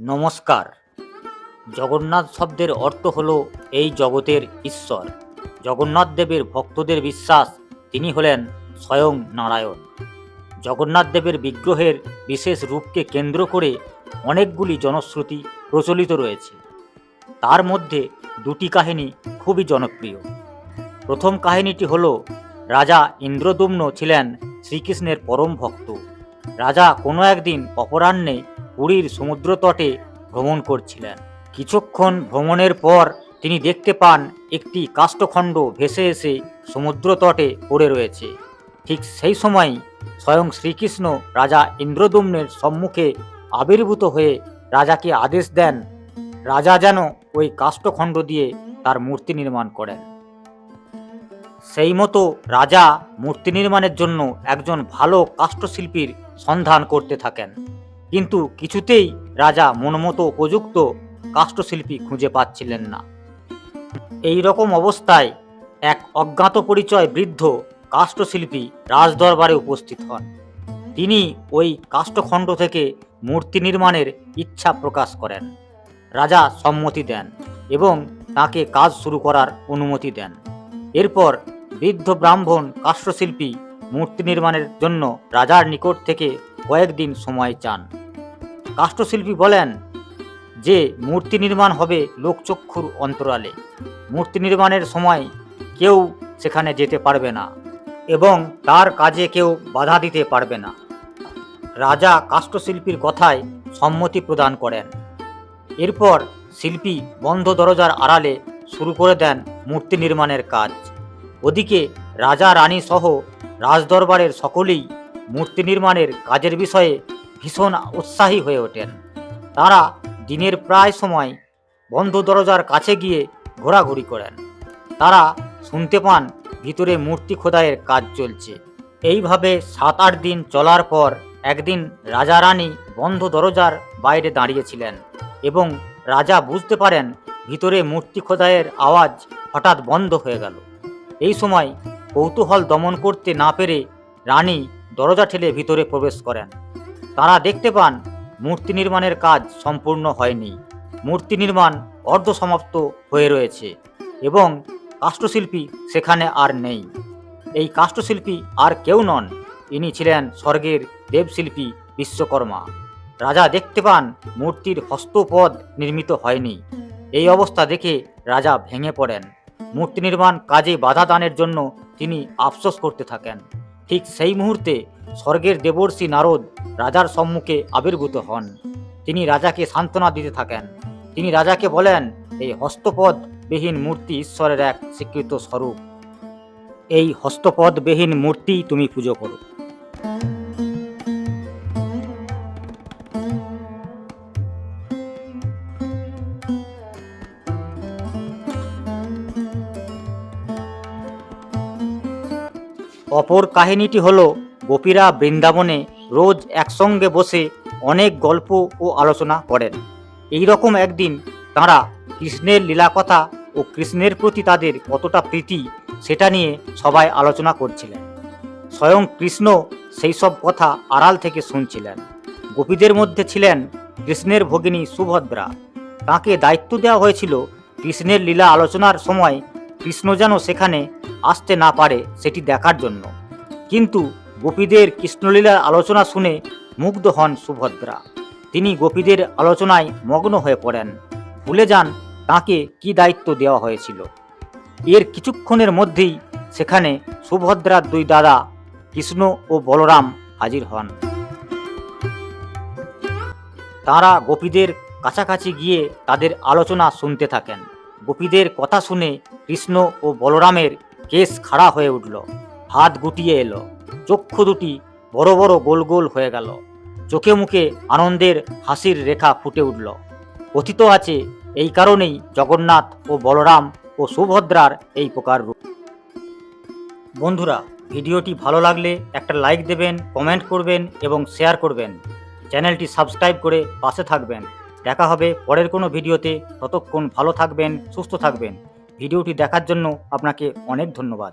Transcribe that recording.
নমস্কার। জগন্নাথ শব্দের অর্থ হল এই জগতের ঈশ্বর। জগন্নাথ দেবের ভক্তদের বিশ্বাস তিনি হলেন স্বয়ং নারায়ণ। জগন্নাথ দেবের বিগ্রহের বিশেষ রূপকে কেন্দ্র করে অনেকগুলি জনশ্রুতি প্রচলিত রয়েছে। তার মধ্যে দুটি কাহিনী খুবই জনপ্রিয়। প্রথম কাহিনীটি হল, রাজা ইন্দ্রদ্যুম্ন ছিলেন শ্রীকৃষ্ণের পরম ভক্ত। রাজা কোনো একদিন অপরাহ্নে পুরীর সমুদ্রতটে ভ্রমণ করছিলেন। কিছুক্ষণ ভ্রমণের পর তিনি দেখতে পান একটি কাষ্ঠখণ্ড ভেসে এসে সমুদ্রতটে পড়ে রয়েছে। ঠিক সেই সময়ই স্বয়ং শ্রীকৃষ্ণ রাজা ইন্দ্রদ্যুম্নের সম্মুখে আবির্ভূত হয়ে রাজাকে আদেশ দেন, রাজা যেন ওই কাষ্ঠখণ্ড দিয়ে তার মূর্তি নির্মাণ করেন। সেই মতো রাজা মূর্তি নির্মাণের জন্য একজন ভালো কাষ্ঠশিল্পীর সন্ধান করতে থাকেন, কিন্তু কিছুতেই রাজা মনমতো উপযুক্ত কাষ্ঠশিল্পী খুঁজে পাচ্ছিলেন না। এই রকম অবস্থায় এক অজ্ঞাত পরিচয় বৃদ্ধ কাষ্ঠশিল্পী রাজদরবারে উপস্থিত হন। তিনি ওই কাষ্ঠখণ্ড থেকে মূর্তি নির্মাণের ইচ্ছা প্রকাশ করেন। রাজা সম্মতি দেন এবং তাকে কাজ শুরু করার অনুমতি দেন। এরপর বৃদ্ধ ব্রাহ্মণ কাষ্ঠশিল্পী মূর্তি নির্মাণের জন্য রাজার নিকট থেকে কয়েকদিন সময় চান। কাষ্ঠশিল্পী বলেন যে মূর্তি নির্মাণ হবে লোকচক্ষুর অন্তরালে। মূর্তি নির্মাণের সময় কেউ সেখানে যেতে পারবে না এবং তার কাজে কেউ বাধা দিতে পারবে না। রাজা কাষ্ঠশিল্পীর কথায় সম্মতি প্রদান করেন। এরপর শিল্পী বন্ধ দরজার আড়ালে শুরু করে দেন মূর্তি নির্মাণের কাজ। ওদিকে রাজা রানী সহ রাজদরবারের সকলেই মূর্তি নির্মাণের কাজের বিষয়ে ভীষণ উৎসাহী হয়ে ওঠেন। তারা দিনের প্রায় সময় বন্ধ দরজার কাছে গিয়ে ঘোরাঘুরি করেন। তারা শুনতে পান ভিতরে মূর্তি খোদাইয়ের কাজ চলছে। এইভাবে 7-8 দিন চলার পর একদিন রাজা রানী বন্ধ দরজার বাইরে দাঁড়িয়েছিলেন এবং রাজা বুঝতে পারেন ভিতরে মূর্তি খোদাইয়ের আওয়াজ হঠাৎ বন্ধ হয়ে গেল। এই সময় কৌতূহল দমন করতে না পেরে রানী দরজা ঠেলে ভিতরে প্রবেশ করেন। তারা দেখতে পান মূর্তি নির্মাণের কাজ সম্পূর্ণ হয়নি। মূর্তি নির্মাণ অর্ধসমাপ্ত হয়ে রয়েছে এবং কাষ্ঠশিল্পী সেখানে আর নেই। এই কাষ্ঠশিল্পী আর কেউ নন, ইনি ছিলেন স্বর্গের দেবশিল্পী বিশ্বকর্মা। রাজা দেখতে পান মূর্তির হস্তপদ নির্মিত হয়নি। এই অবস্থা দেখে রাজা ভেঙে পড়েন। মূর্তি নির্মাণ কাজে বাধা দানের জন্য তিনি আফসোস করতে থাকেন। ঠিক সেই মুহূর্তে স্বর্গের দেবর্ষি নারদ রাজার সম্মুখে আবির্ভূত হন। তিনি রাজাকে সান্ত্বনা দিতে থাকেন। তিনি রাজাকে বলেন, এই হস্তপদবিহীন মূর্তি ঈশ্বরের এক স্বীকৃত স্বরূপ। এই হস্তপদবিহীন মূর্তি তুমি পুজো করো। অপর কাহিনীটি হলো, গোপীরা বৃন্দাবনে রোজ একসঙ্গে বসে অনেক গল্প ও আলোচনা করেন। এই রকম একদিন তাঁরা কৃষ্ণের লীলাকথা ও কৃষ্ণের প্রতি তাদের কতটা প্রীতি সেটা নিয়ে সবাই আলোচনা করছিলেন। স্বয়ং কৃষ্ণ সেই সব কথা আড়াল থেকে শুনছিলেন। গোপীদের মধ্যে ছিলেন কৃষ্ণের ভগিনী সুভদ্রা। তাকে দায়িত্ব দেওয়া হয়েছিল কৃষ্ণের লীলা আলোচনার সময় কৃষ্ণ যেন সেখানে আসতে না পারে সেটি দেখার জন্য। কিন্তু গোপীদের কৃষ্ণলীলার আলোচনা শুনে মুগ্ধ হন সুভদ্রা। তিনি গোপীদের আলোচনায় মগ্ন হয়ে পড়েন, ভুলে যান তাকে কি দায়িত্ব দেওয়া হয়েছিল। এর কিছুক্ষণের মধ্যেই সেখানে সুভদ্রার দুই দাদা কৃষ্ণ ও বলরাম হাজির হন। তাঁরা গোপীদের কাছাকাছি গিয়ে তাদের আলোচনা শুনতে থাকেন। গোপীদের কথা শুনে কৃষ্ণ ও বলরামের কেশ খাড়া হয়ে উঠল, হাত গুটিয়ে এলো, চক্ষু দুটি বড় বড় গোল গোল হয়ে গেল, চোখে মুখে আনন্দের হাসির রেখা ফুটে উঠল। কথিত আছে এই কারণেই জগন্নাথ ও বলরাম ও সুভদ্রার এই প্রকার রূপ। বন্ধুরা, ভিডিওটি ভালো লাগলে একটা লাইক দেবেন, কমেন্ট করবেন এবং শেয়ার করবেন। চ্যানেলটি সাবস্ক্রাইব করে পাশে থাকবেন। দেখা হবে পরের কোনো ভিডিওতে। ততক্ষণ ভালো থাকবেন, সুস্থ থাকবেন। ভিডিওটি দেখার জন্য আপনাকে অনেক ধন্যবাদ।